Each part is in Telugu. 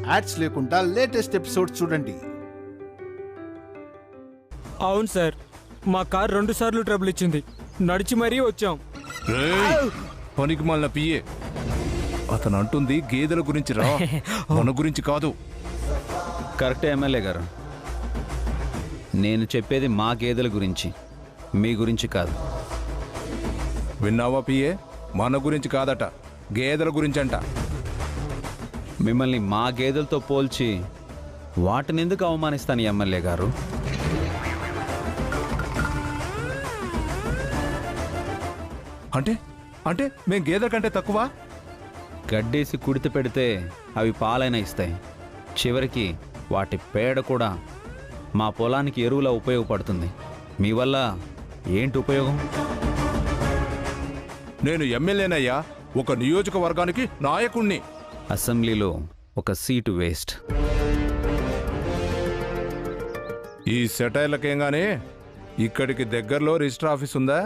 యాడ్స్ లేకుండా లేటెస్ట్ ఎపిసోడ్స్ చూడండి. అవును సార్, మా కార్ 2 సార్లు ట్రబుల్ ఇచ్చింది. నడిచి మరీ వచ్చాం. పనికి మాలిన పిఏ, అతను అంటుంది గేదెల గురించి రా, మన గురించి కాదు. కరెక్టే ఎమ్మెల్యే గారు, నేను చెప్పేది మా గేదెల గురించి, మీ గురించి కాదు. విన్నావా పిఏ? మన గురించి కాదట, గేదెల గురించి అంట. మిమ్మల్ని మా గేదెలతో పోల్చి వాటిని ఎందుకు అవమానిస్తాను ఎమ్మెల్యే గారు? అంటే అంటే మేం గేదెల కంటే తక్కువ? గడ్డేసి కుడితి పెడితే అవి పాలైనా ఇస్తాయి. చివరికి వాటి పేడ కూడా మా పొలానికి ఎరువులా ఉపయోగపడుతుంది. మీ వల్ల ఏంటి ఉపయోగం? నేను ఎమ్మెల్యేనయ్యా, ఒక నియోజకవర్గానికి నాయకుణ్ణి. అసెంబ్లీలో ఒక సీటు వేస్ట్. ఈ సెటైర్లకేంగానే ఇక్కడికి దగ్గరలో రిజిస్టర్ ఆఫీస్ ఉందా?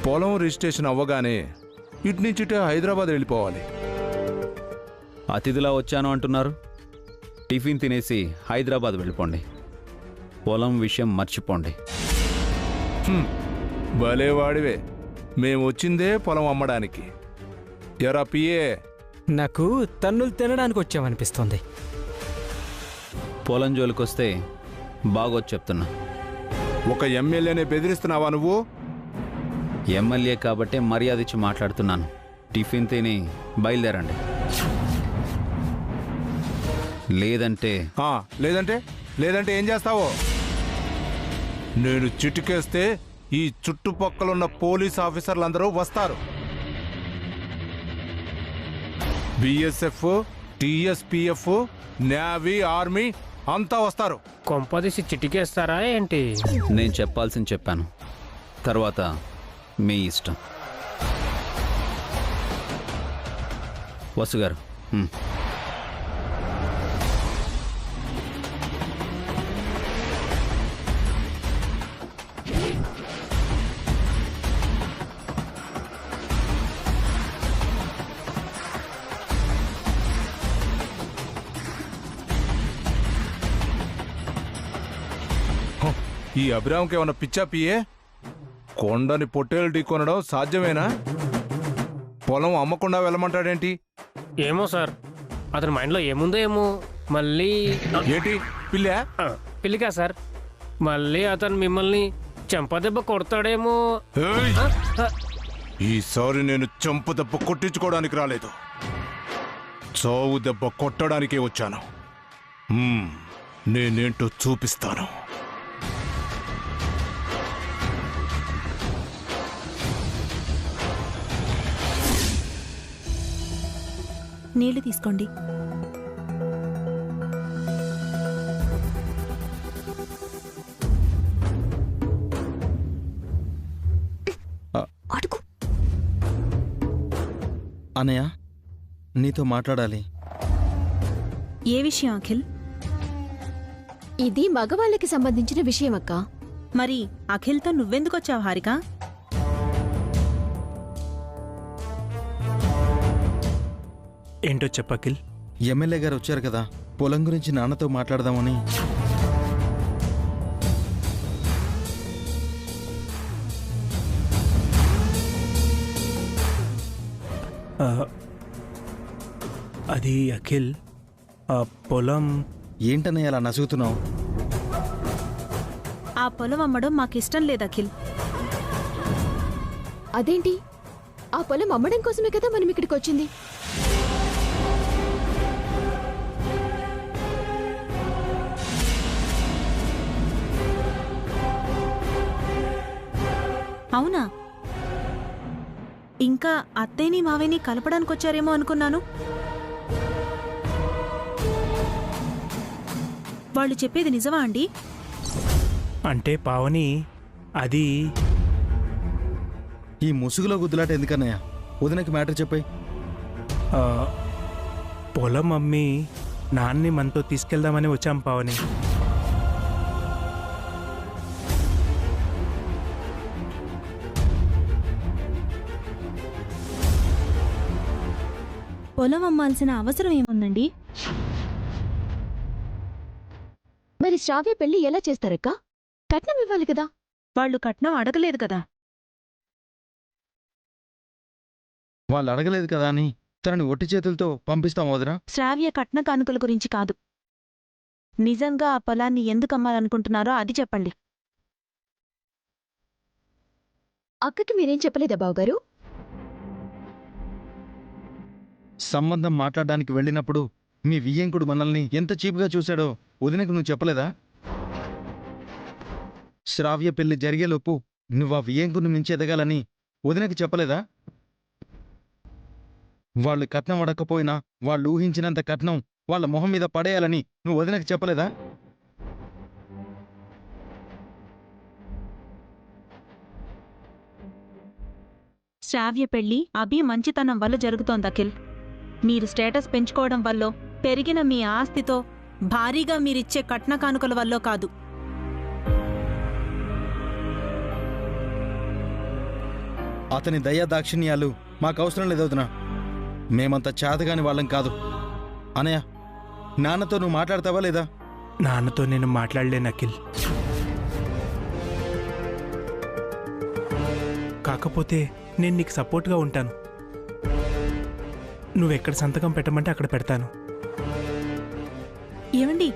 పొలం రిజిస్ట్రేషన్ అవ్వగానే ఇటు నుంచి ఇటే హైదరాబాద్ వెళ్ళిపోవాలి. అతిథిలా వచ్చాను అంటున్నారు. టిఫిన్ తినేసి హైదరాబాద్ వెళ్ళిపోండి. పొలం విషయం మర్చిపోండి. భలే వాడివే, మేము వచ్చిందే పొలం అమ్మడానికి. ఎరా పిఏ, నాకు తన్నులు తినడానికి వచ్చామనిపిస్తుంది. పొలం జోలికొస్తే బాగోచ్చు చెప్తున్నా. ఒక ఎమ్మెల్యేనే బెదిరిస్తున్నావా నువ్వు? ఎమ్మెల్యే కాబట్టే మర్యాద ఇచ్చి మాట్లాడుతున్నాను. టిఫిన్ తిని బయలుదేరండి. లేదంటే లేదంటే లేదంటే ఏం చేస్తావో? నేను చిటికేస్తే ఈ చుట్టుపక్కలున్న పోలీస్ ఆఫీసర్లందరూ వస్తారు. బిఎస్ఎఫ్, టిఎస్పిఎఫ్, నేవీ, ఆర్మీ అంతా వస్తారు. కొంపదీసి చిటికేస్తారా ఏంటి? నేను చెప్పాల్సింది చెప్పాను, తర్వాత మీ ఇష్టం. వసుగారు, ఈ అభిరామ్కి ఏమన్నా పిచ్చా పియే? కొండని పొట్టేలు ఢీకొనడం సాధ్యమేనా? పొలం అమ్మకుండా వెళ్ళమంటాడేంటి? ఏమో సార్, అతని మైండ్లో ఏముందో ఏమో. మళ్ళీ ఏంటి పిల్లా? పిల్లికా సార్, మళ్ళీ అతను మిమ్మల్ని చెంపదెబ్బ కొడతాడేమో. ఈసారి నేను చెంప దెబ్బ కొట్టించుకోవడానికి రాలేదు, చావు దెబ్బ కొట్టడానికే వచ్చాను. నేనేంటో చూపిస్తాను. నీళ్లు తీసుకోండి. అడుగు. అన్నయ్య, నీతో మాట్లాడాలి. ఏ విషయం అఖిల్? ఇది మగవాళ్ళకి సంబంధించిన విషయం అక్క. మరి అఖిల్తో నువ్వెందుకొచ్చావు హారిక? ఏంటో చెప్పకిల్. ఎమ్మెల్యే గారు వచ్చారు కదా, పొలం గురించి నాన్నతో మాట్లాడదామని. అది అఖిల్, ఆ పొలం. ఏంటన్నయ్య అలా నసుగుతున్నావు? ఆ పొలం అమ్మడం మాకిష్టం లేదు అఖిల్. అదేంటి? ఆ పొలం అమ్మడం కోసమే కదా మనం ఇక్కడికి వచ్చింది. అవునా? ఇంకా అత్తయ్యని మావయ్యని కలపడానికి వచ్చారేమో అనుకున్నాను. వాళ్ళు చెప్పేది నిజమా అండి? అంటే పావని, అది ఈ ముసుగులో గుద్దులాట ఎందుకన్నయ్య? వదినకి మ్యాటర్ చెప్పాయి. పొలం అమ్మి నాన్ని మనతో తీసుకెళ్దామని వచ్చాం పావని. పొలం అమ్మాల్సిన అవసరం ఏముందండి? మరి శ్రావ్య పెళ్లి ఎలా చేస్తారక్క? కట్నం ఇవ్వాలి కదా. వాళ్ళు కట్నం అడగలేదు కదా. వాళ్ళు అడగలేదు కదా అని తనని ఒట్టి చేతులతో పంపిస్తాం వదినా? శ్రావ్య కట్న కానుకల గురించి కాదు, నిజంగా ఆ పొలాన్ని ఎందుకు అమ్మాలనుకుంటున్నారో అది చెప్పండి. అక్కకి మీరేం చెప్పలేదా బావగారు? సంబంధం మాట్లాడడానికి వెళ్ళినప్పుడు మీ వియ్యంకుడు మనల్ని ఎంత చీప్గా చూశాడో వదినకు నువ్వు చెప్పలేదా? శ్రావ్య పెళ్లి జరిగేలోపు నువ్వు ఆ వియ్యంకుడిని మించి ఎదగాలని వదినకు చెప్పలేదా? వాళ్ళు కట్నం అడగకపోయినా వాళ్ళు ఊహించినంత కట్నం వాళ్ళ మొహం మీద పడేయాలని నువ్వు వదినకు చెప్పలేదా? శ్రావ్య పెళ్లి అభి మంచితనం వల్ల జరుగుతోంది అఖిల్. మీరు స్టేటస్ పెంచుకోవడం వల్లో, పెరిగిన మీ ఆస్తితో భారీగా మీరిచ్చే కట్న కానుకల వల్లో కాదు. అతని దయా దాక్షిణ్యాలు మాకవసరం లేదు వదినా. మేమంత చేతగాని వాళ్ళం కాదు. అనయ్య, నాన్నతో నువ్వు మాట్లాడతావా లేదా? నాన్నతో నేను మాట్లాడలేను అఖిల్. కాకపోతే నేను నీకు సపోర్ట్గా ఉంటాను. నువ్వెక్కడ సంతకం పెట్టమంటే అక్కడ పెడతాను. ఏమండి,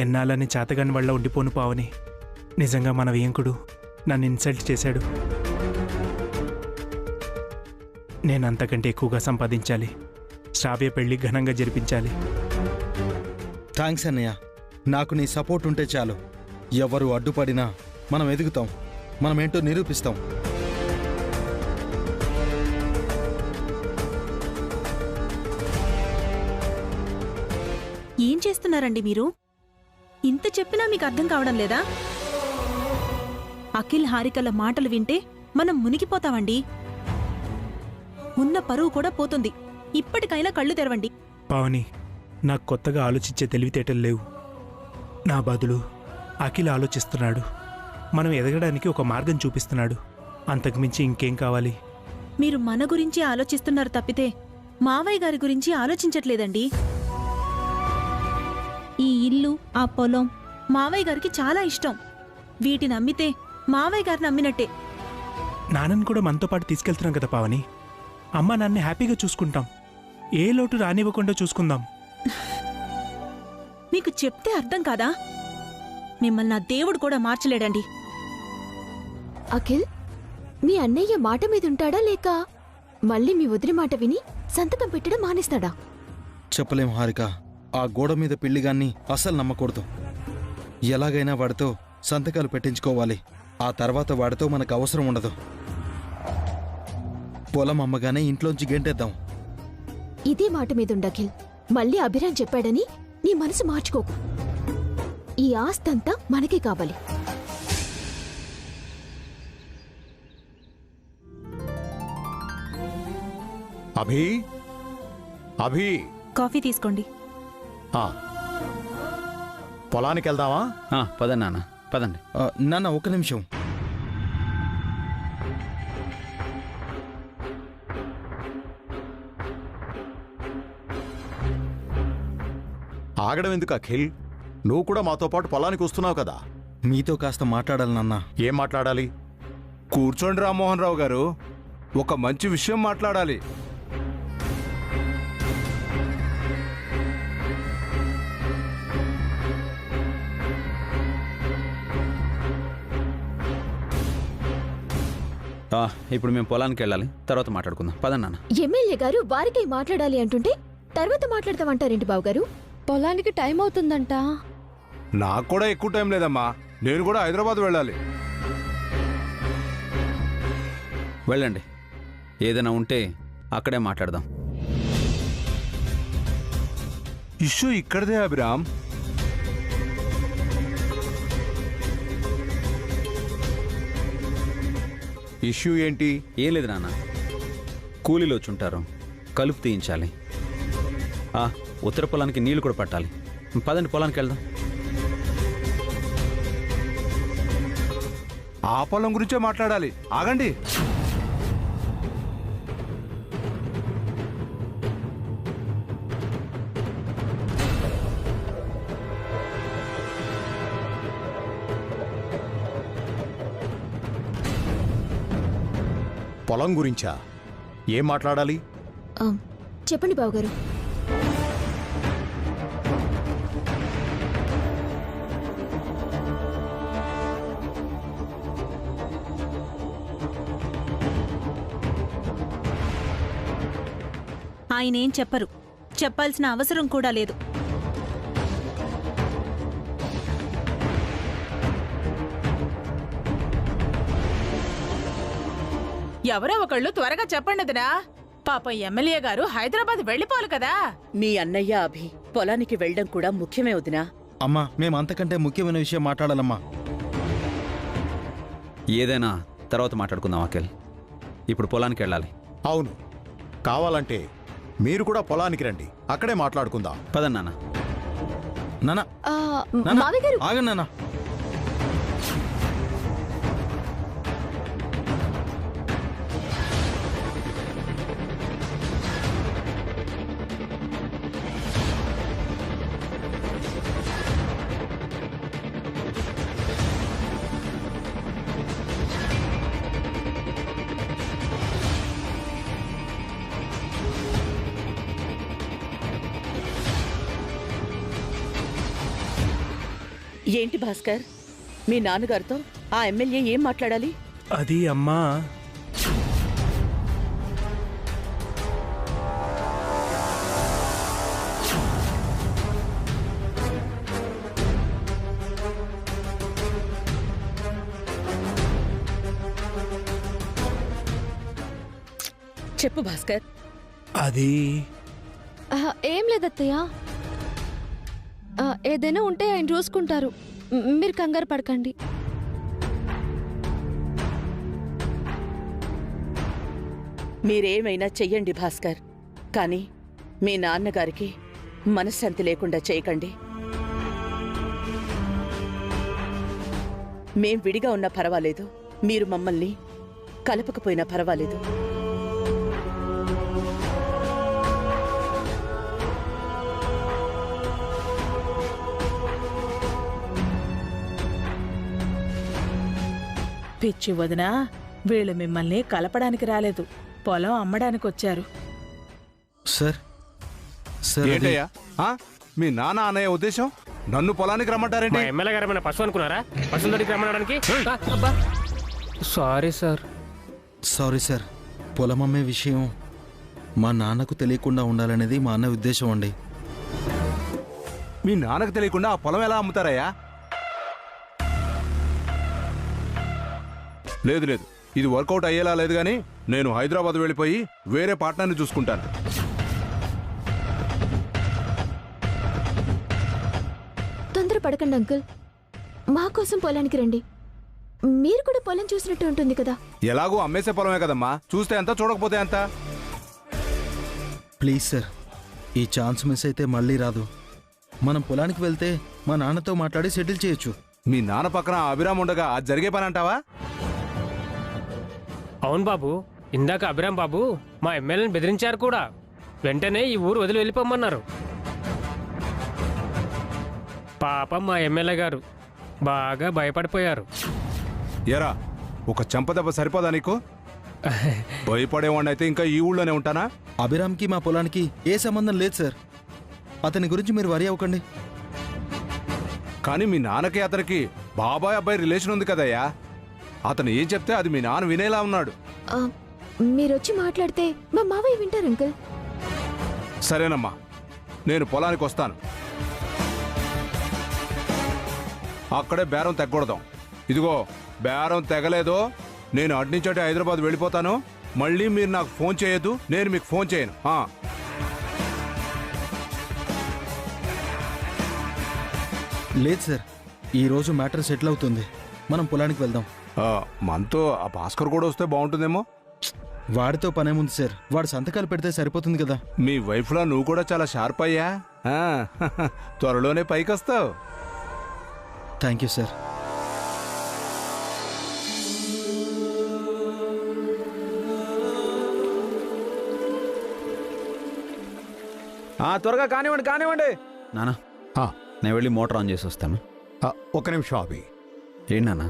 ఎన్నాళ్ళని చేతగాని వల్ల ఉండిపోను పావని. నిజంగా మన వియంకుడు నన్ను ఇన్సల్ట్ చేశాడు. నేను అంతకంటే ఎక్కువగా సంపాదించాలి. శ్రావ్య పెళ్లి ఘనంగా జరిపించాలి. థ్యాంక్స్ అన్నయ్య. నాకు నీ సపోర్ట్ ఉంటే చాలు. ఎవరు అడ్డుపడినా మనం ఎదుగుతాం, మనమేంటో నిరూపిస్తాం. ఏం చేస్తున్నారండి మీరు? ఇంత చెప్పినా మీకు అర్థం కావడం లేదా? అఖిల్ హారికల మాటలు వింటే మనం మునిగిపోతామండి. ఉన్న పరువు కూడా పోతుంది. ఇప్పటికైనా కళ్ళు తెరవండి. పావని, నాకు కొత్తగా ఆలోచించే తెలివితేటలు లేవు. నా బదులు అఖిల్ ఆలోచిస్తున్నాడు. మనం ఎదగడానికి ఒక మార్గం చూపిస్తున్నాడు. అంతకుమించి ఇంకేం కావాలి? మీరు మన గురించి ఆలోచిస్తున్నారు తప్పితే మావయ్య గారి గురించి ఆలోచించట్లేదండి. ఈ ఇల్లు, ఆ పొలం మావయ్య గారికి చాలా ఇష్టం. వీటిని అమ్మితే మావయ్య గారిని అమ్మినట్టే. నాన్నని కూడా మనతో పాటు తీసుకెళ్తున్నాం కదా పావని. అమ్మ నాన్ని హ్యాపీగా చూసుకుంటాం. ఏ లోటు రానివ్వకుండా చూసుకుందాం. మీకు చెప్తే అర్థం కాదా? మిమ్మల్ని నా దేవుడు కూడా మార్చలేడండి. అఖిల్, మీ అన్నయ్య మాట మీద ఉంటాడా లేక మళ్ళీ మీ వదిలి మాట విని సంతకం పెట్టడం మానేస్తాడా? చెప్పలేం హారిక. ఆ గోడ మీద పిల్లిగాన్ని అస్సలు నమ్మకూడదు. ఎలాగైనా వాడితో సంతకాలు పెట్టించుకోవాలి. ఆ తర్వాత వాడితో మనకు అవసరం ఉండదు. పొలం అమ్మగానే ఇంట్లోంచి గెంటేద్దాం. ఇదే మాట మీదుండు అఖిల్. మళ్ళీ అభిరామ్ చెప్పాడని నీ మనసు మార్చుకోకు. ఈ ఆస్తంతా మనకే కావాలి. అభి, అభి, కాఫీ తీసుకోండి. పొలానికి వెళ్దామా? పదండి నాన్న, పదండి. నాన్న ఒక నిమిషం. ఆగడం ఎందుకు అఖిల్? నువ్వు కూడా మాతో పాటు పొలానికి వస్తున్నావు కదా. మీతో కాస్త మాట్లాడాలి నాన్న. ఏం మాట్లాడాలి? కూర్చోండి రామ్మోహన్ రావు గారు, ఒక మంచి విషయం మాట్లాడాలి. ఇప్పుడు మేము పొలానికి వెళ్ళాలి, తర్వాత మాట్లాడుకుందాం. పదండి నాన్న. ఎమ్మెల్యే గారు వారికై మాట్లాడాలి అంటుంటే తర్వాత మాట్లాడతామంటారేంటి బావగారు? పొలానికి టైం అవుతుందంట. నాకు కూడా ఎక్కువ టైం లేదమ్మా. నేను కూడా హైదరాబాద్ వెళ్ళాలి. వెళ్ళండి, ఏదైనా ఉంటే అక్కడే మాట్లాడదాం. ఇష్యూ ఇక్కడదే అభిరామ్. ఇష్యూ ఏంటి? ఏం లేదు నాన్న, కూలీలు వచ్చుంటారు, కలుపు తీయించాలి. ఉత్తర పొలానికి నీళ్లు కూడా పట్టాలి. పదండి, పొలానికి వెళ్దాం. ఆ పొలం గురించే మాట్లాడాలి. ఆగండి. పొలం గురించా? ఏం మాట్లాడాలి? చెప్పండి బావగారు. ఆయనేం చెప్పరు, చెప్పాల్సిన అవసరం కూడా లేదు. ఎవరో ఒకళ్ళు త్వరగా చెప్పండిదినా. పాపం ఎమ్మెల్యే గారు హైదరాబాద్ వెళ్ళిపోవాలి కదా. మీ అన్నయ్య అభి పొలానికి వెళ్ళడం కూడా ముఖ్యమే వదినా. అమ్మా, మేము అంతకంటే ముఖ్యమైన విషయం మాట్లాడాలమ్మా. ఏదైనా తర్వాత మాట్లాడుకుందాం అఖిల్. ఇప్పుడు పొలానికి వెళ్ళాలి. అవును, కావాలంటే మీరు కూడా పొలానికి రండి, అక్కడే మాట్లాడుకుందాం. పదండి నాన్న. నానా మావయ్య గారు ఆగండి నాన్న. ఏంటి భాస్కర్, మీ నాన్నగారితో ఆ ఎమ్మెల్యే ఏం మాట్లాడాలి? అది అమ్మా, చెప్పు భాస్కర్. అది ఏం లేదత్తయ్య, ఏదైనా ఉంటే ఆయన చూసుకుంటారు. మీరు కంగారు పడకండి. మీరేమైనా చెయ్యండి భాస్కర్, కానీ మీ నాన్నగారికి మనశ్శాంతి లేకుండా చేయకండి. మేం విడిగా ఉన్నా పర్వాలేదు, మీరు మమ్మల్ని కలపకపోయినా పర్వాలేదు. పిచ్చి వదినా, వీళ్ళు మిమ్మల్ని కలపడానికి రాలేదు, పొలం అమ్మడానికి వచ్చారు. సార్ సార్ అది- ఏంటయ్యా మీ నాన్న అన్నయ్య ఉద్దేశం? నన్ను పొలానికి రమ్మంటారేంటి? మా ఎమ్మెల్యే గారు ఏమైనా పశువు అనుకున్నారా? పశువుల దగ్గరికి రమ్మనడానికి? అబ్బా, సారీ సార్. సారీ సార్, పొలం అమ్మే విషయం మా నాన్నకు తెలియకుండా ఉండాలనేది మా అన్న ఉద్దేశం అండి. మీ నాన్నకు తెలియకుండా ఆ పొలం ఎలా అమ్ముతారయ్యా? లేదు లేదు, ఇది వర్కౌట్ అయ్యేలా లేదు, కానీ నేను హైదరాబాద్ వెళ్ళిపోయి వేరే పార్ట్నర్ని చూసుకుంటాను. తొందర పడకండి అంకుల్, మా కోసం పొలానికి రండి. మీరు కూడా పొలం చూసినట్టు ఉంటుంది కదా. ఎలాగో అమ్మేసే పొలమే కదమ్మా, చూస్తే ఎంత చూడకపోతే ఎంత. ప్లీజ్ సార్, ఈ ఛాన్స్ మిస్ అయితే మళ్ళీ రాదు. మనం పొలానికి వెళ్తే మా నాన్నతో మాట్లాడి సెటిల్ చేయొచ్చు. మీ నాన్న పక్కన అభిరామ్ ఉండగా అది జరిగే పని అంటావా? అవును బాబు, ఇందాక అభిరామ్ బాబు మా ఎమ్మెల్యేని బెదిరించారు కూడా. వెంటనే ఈ ఊరు వదిలి వెళ్ళిపోమన్నారు. పాపం మా ఎమ్మెల్యే గారు బాగా భయపడిపోయారు. ఎరా, ఒక చెంపదెబ్బ సరిపోదా నీకు? భయపడేవాడిని అయితే ఇంకా ఈ ఊళ్ళోనే ఉంటానా? అభిరామ్కి మా పొలానికి ఏ సంబంధం లేదు సార్. అతని గురించి మీరు వరి అవ్వకండి. కానీ మీ నాన్నకి అతనికి బాబాయ్ అబ్బాయి రిలేషన్ ఉంది కదయ్యా. అతను ఏం చెప్తే అది మీ నాన్న వినేలా ఉన్నాడు. మీరొచ్చి మాట్లాడితే మా మావయ్య వింటారు అంకుల్. సరేనమ్మా, నేను పొలానికి వస్తాను. అక్కడే బేరం తెగకూడదాం. ఇదిగో, బేరం తెగలేదో నేను అడ్నించటి హైదరాబాద్ వెళ్ళిపోతాను. మళ్ళీ మీరు నాకు ఫోన్ చేయొద్దు, నేను మీకు ఫోన్ చేయను. లేదు సార్, ఈరోజు మ్యాటర్ సెటిల్ అవుతుంది. మనం పొలానికి వెళ్దాం. మనతో ఆ భాస్కర్ కూడా వస్తే బాగుంటుందేమో. వాడితో పనేముంది సార్, వాడు సంతకాలు పెడితే సరిపోతుంది కదా. మీ వైఫ్లా నువ్వు కూడా చాలా షార్ప్ అయ్యా. త్వరలోనే పైకి వస్తావు. Thank you sir. త్వరగా కానివ్వండి కానివ్వండి. నానా, నేను వెళ్ళి మోటార్ ఆన్ చేసి వస్తాను. ఒక నిమిషం అభి. ఏంటి నాన్న?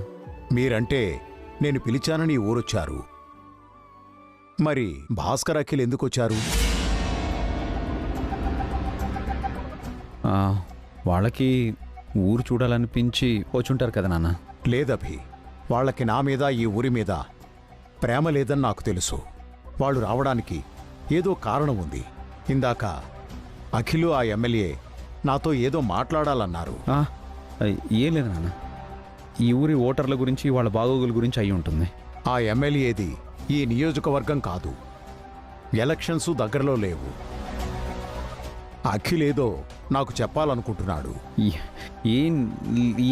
మీరంటే నేను పిలిచానని ఊరొచ్చారు. మరి భాస్కర్ అఖిల్ ఎందుకు వచ్చారు? వాళ్ళకి ఊరు చూడాలనిపించి వచ్చుంటారు కదా నాన్న. లేదభి, వాళ్ళకి నా మీద ఈ ఊరి మీద ప్రేమ లేదని నాకు తెలుసు. వాళ్ళు రావడానికి ఏదో కారణం ఉంది. ఇందాక అఖిలు ఆ ఎమ్మెల్యే నాతో ఏదో మాట్లాడాలన్నారు. ఏం లేదు నాన్న, ఈ ఊరి ఓటర్ల గురించి వాళ్ళ బాగోగుల గురించి అయి ఉంటుంది. ఆ ఎమ్మెల్యేది ఈ నియోజకవర్గం కాదు. ఎలక్షన్స్ దగ్గరలో లేవు. అఖిల్ ఏదో నాకు చెప్పాలనుకుంటున్నాడు.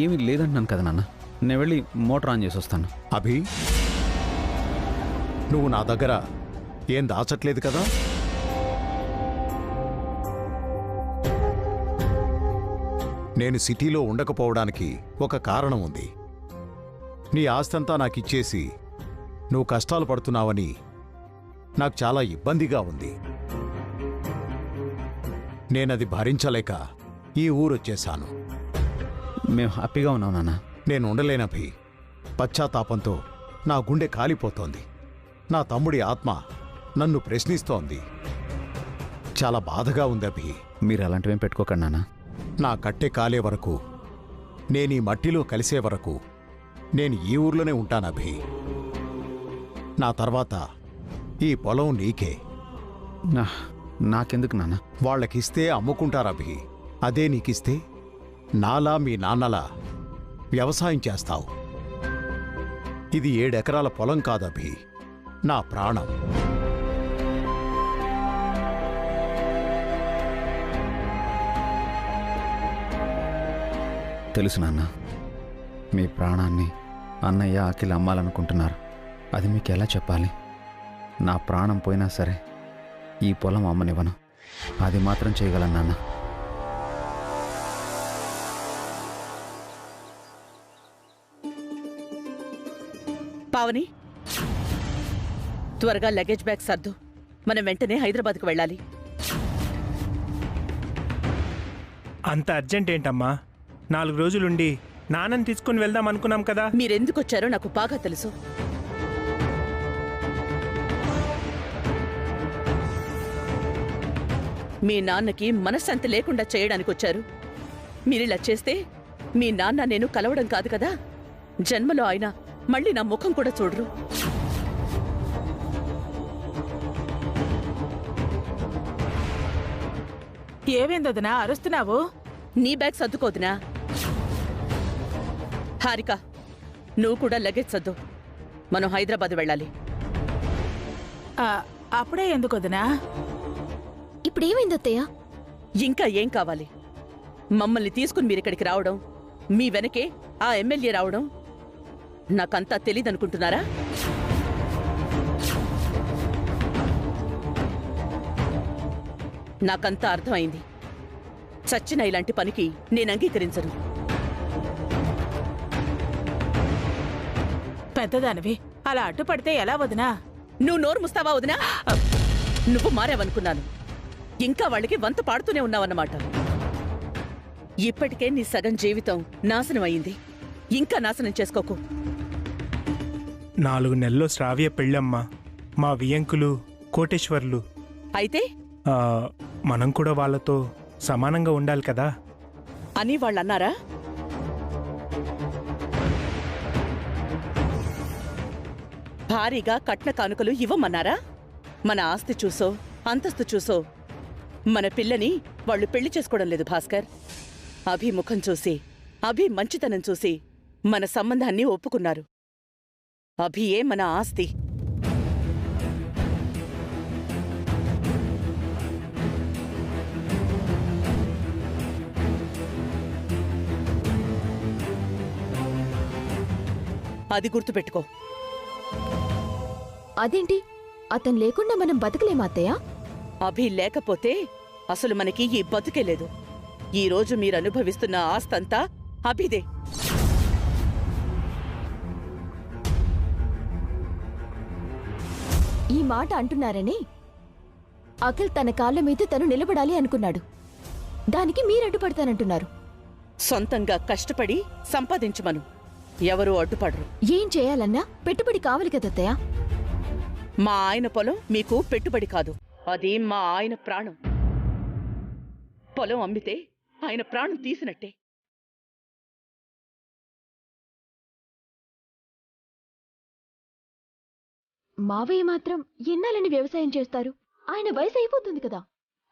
ఏమీ లేదంటున్నాను కదా నాన్న. నేను వెళ్ళి మోటార్ ఆన్ చేసి వస్తాను. అభి, నువ్వు నా దగ్గర ఏం దాచట్లేదు కదా? నేను సిటీలో ఉండకపోవడానికి ఒక కారణం ఉంది. నీ ఆస్తంతా నాకిచ్చేసి నువ్వు కష్టాలు పడుతున్నావని నాకు చాలా ఇబ్బందిగా ఉంది. నేనది భరించలేక ఈ ఊరొచ్చేశాను. మేము హ్యాపీగా ఉన్నాం నాన్న. నేను ఉండలేనభి. పశ్చాత్తాపంతో నా గుండె కాలిపోతోంది. నా తమ్ముడి ఆత్మ నన్ను ప్రశ్నిస్తోంది. చాలా బాధగా ఉంది అభి. మీరు అలాంటివేం పెట్టుకోకండి నాన్న. నా కట్టె కాలే వరకు, నేనీ మట్టిలో కలిసే వరకు నేను ఈ ఊర్లోనే ఉంటానభి. నా తర్వాత ఈ పొలం నీకే. నాకెందుకు నాన్న? వాళ్ళకిస్తే అమ్ముకుంటారభి. అదే నీకిస్తే నాలా మీ నాన్నలా వ్యవసాయం చేస్తావు. ఇది 7 ఎకరాల పొలం కాదభి, నా ప్రాణం. తెలుసు నాన్న, మీ ప్రాణాన్ని అన్నయ్య అఖిల్ అమ్మాలనుకుంటున్నారు. అది మీకు ఎలా చెప్పాలి? నా ప్రాణం పోయినా సరే ఈ పొలం అమ్మనివ్వను. అది మాత్రం చేయగలను నాన్న. పావని, త్వరగా లగేజ్ బ్యాగ్ సర్దు. మనం వెంటనే హైదరాబాద్కు వెళ్ళాలి. అంత అర్జెంట్ ఏంటమ్మా? 4 రోజులుండి నాన్నని తీసుకుని వెళ్దాం అనుకున్నాం కదా. మీరెందుకొచ్చారో నాకు బాగా తెలుసు. మీ నాన్నకి మనశ్శాంతి లేకుండా చేయడానికి వచ్చారు. మీరిలా చేస్తే మీ నాన్న నేను కలవడం కాదు కదా, జన్మలో ఆయన మళ్ళీ నా ముఖం కూడా చూడరు. ఏమైందొదినా అరుస్తున్నావు? నీ బ్యాగ్ సర్దుకోదునా. హారిక, నువ్వు కూడా లగేజ్ సర్దు. మనం హైదరాబాద్ వెళ్ళాలి. అప్పుడే ఎందుకొదినా? ఇప్పుడేమైందత్తయ్య? ఇంకా ఏం కావాలి? మమ్మల్ని తీసుకుని మీరిక్కడికి రావడం, మీ వెనకే ఆ ఎమ్మెల్యే రావడం నాకంతా తెలీదనుకుంటున్నారా? నాకంతా అర్థమైంది. చచ్చిన ఇలాంటి పనికి నేను అంగీకరించను. పెద్దదానివి, అలా అడ్డుపడితే ఎలా వదినా? నువ్వు నోరు ముస్తావా వదినా? నువ్వు మారావనుకున్నాను. ఇంకా వాళ్ళకి వంత పాడుతూనే ఉన్నావన్నమాట. ఇప్పటికే నీ సగం జీవితం నాశనం అయింది. ఇంకా నాశనం చేసుకోకు. 4 నెలల్లో శ్రావ్య పెళ్ళమ్మా. మా వియంకులు కోటేశ్వర్లు. అయితే మనం కూడా వాళ్ళతో సమానంగా ఉండాలి కదా అని వాళ్ళన్నారా? భారీగా కట్న కానుకలు ఇవ్వమన్నారా? మన ఆస్తి చూసో అంతస్తు చూసో మన పిల్లని వాళ్ళు పెళ్లి చేసుకోవడం లేదు భాస్కర్. అభి ముఖం చూసి, అభి మంచితనం చూసి మన సంబంధాన్ని ఒప్పుకున్నారు. అభియే మన ఆస్తి. అది గుర్తుపెట్టుకో. అదేంటి, అతను లేకుండా మనం బతకలేమా అత్తయ్య? అభి లేకపోతే అసలు మనకి ఈ బతుకే లేదు. ఈ రోజు మీరు అనుభవిస్తున్న ఆస్తంతా అభిదే. ఈ మాట అంటున్నారని అఖిల్ తన కాళ్ళ మీద తను నిలబడాలి అనుకున్నాడు. దానికి మీరడ్డుపడతానంటున్నారు. సొంతంగా కష్టపడి సంపాదించమను, ఎవరూ అడ్డుపడరు. ఏం చేయాలన్నా పెట్టుబడి కావాలి కదత్తయ్య. మా ఆయన పొలం మీకు పెట్టుబడి కాదు, అది మా ఆయన ప్రాణం. పొలం అమ్మితే ఆయన ప్రాణం తీసినట్టే. మావయ్య మాత్రం ఎన్నాలని వ్యవసాయం చేస్తారు? ఆయన వయసు అయిపోతుంది కదా.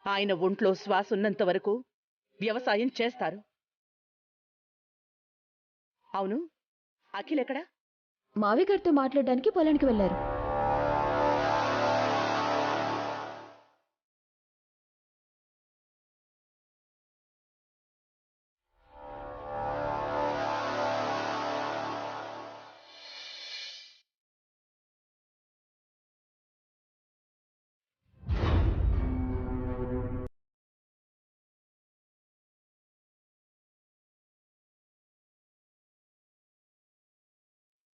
ఆయన ఒంట్లో శ్వాస ఉన్నంత వరకు వ్యవసాయం చేస్తారు. అవును, అఖిల్ ఎక్కడా? మావయ్య గారితో మాట్లాడడానికి పొలానికి వెళ్లారు.